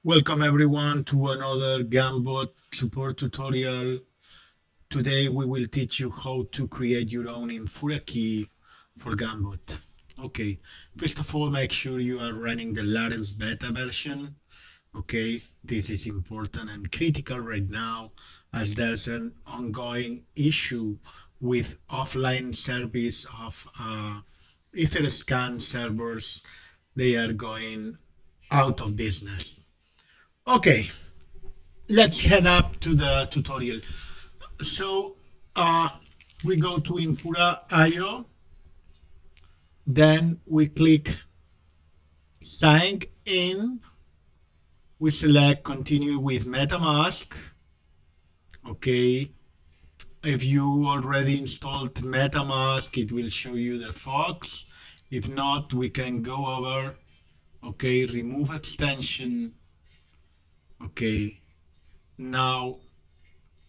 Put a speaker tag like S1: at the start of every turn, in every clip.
S1: Welcome everyone to another Gunbot support tutorial. Today we will teach you how to create your own Infura Key for Gunbot. Okay, first of all, make sure you are running the latest beta version. Okay, this is important and critical right now as there's an ongoing issue with offline service of Etherscan servers. They are going out of business. Okay, let's head up to the tutorial. So uh, we go to Infura IO, then we click sign in, we select continue with MetaMask. Okay, if you already installed MetaMask, it will show you the Fox. If not, we can go over, okay, remove extension. Okay, now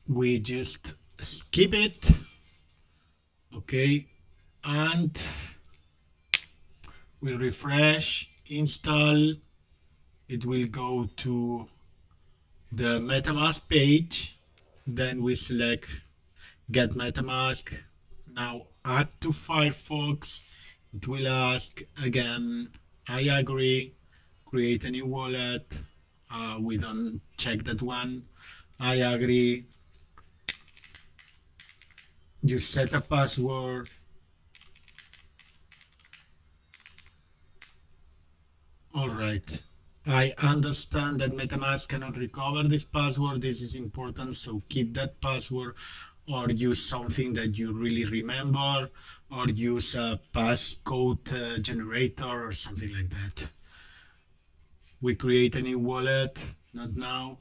S1: we just skip it. Okay, and we refresh, install, it will go to the MetaMask page. Then we select Get MetaMask. Now add to Firefox. It will ask again, I agree, create a new wallet. We don't check that one. I agree. You set a password. All right. I understand that MetaMask cannot recover this password. This is important, so keep that password or use something that you really remember or use a passcode generator or something like that. We create a new wallet, not now.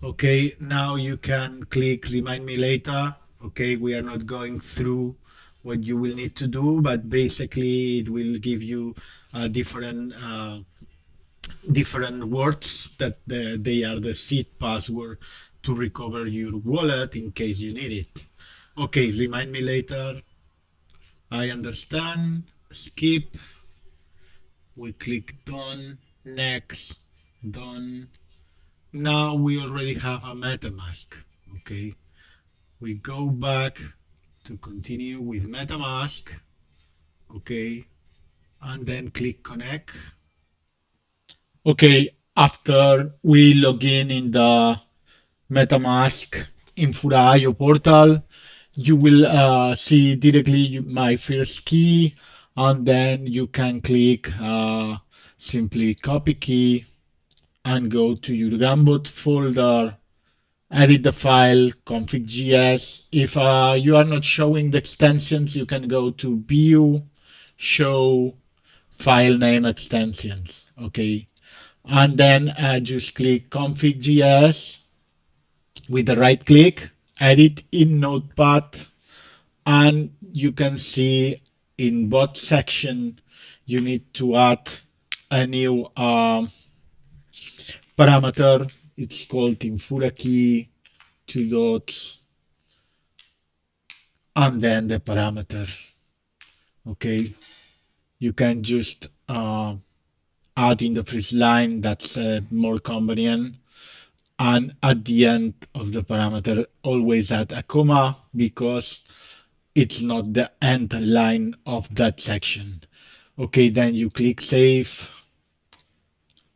S1: Okay, now you can click remind me later. Okay, we are not going through what you will need to do, but basically it will give you a different words that they are the seed password to recover your wallet in case you need it. Okay, remind me later. I understand. Skip. We click done. Next. Done. Now we already have a MetaMask. Okay. We go back to continue with MetaMask. Okay. And then click connect. Okay. After we log in the MetaMask Infura IO portal, you will see directly my first key, and then you can click simply copy key and go to your Gunbot folder, edit the file, config.js. If you are not showing the extensions, you can go to view, show, file name extensions. Okay, and then just click config.js with the right click, edit in Notepad, and you can see in bot section you need to add a new parameter. It's called Infura Key, two dots, and then the parameter. Okay, you can just add in the first line. That's more convenient. And at the end of the parameter, always add a comma because it's not the end line of that section. Okay, then you click save,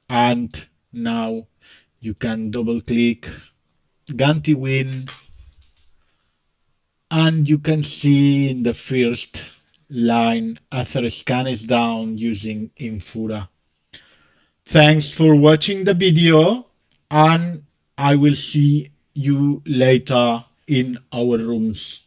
S1: and now you can double click Ganti Win, and you can see in the first line Etherscan is down using Infura. Thanks for watching the video, and I will see you later in our rooms.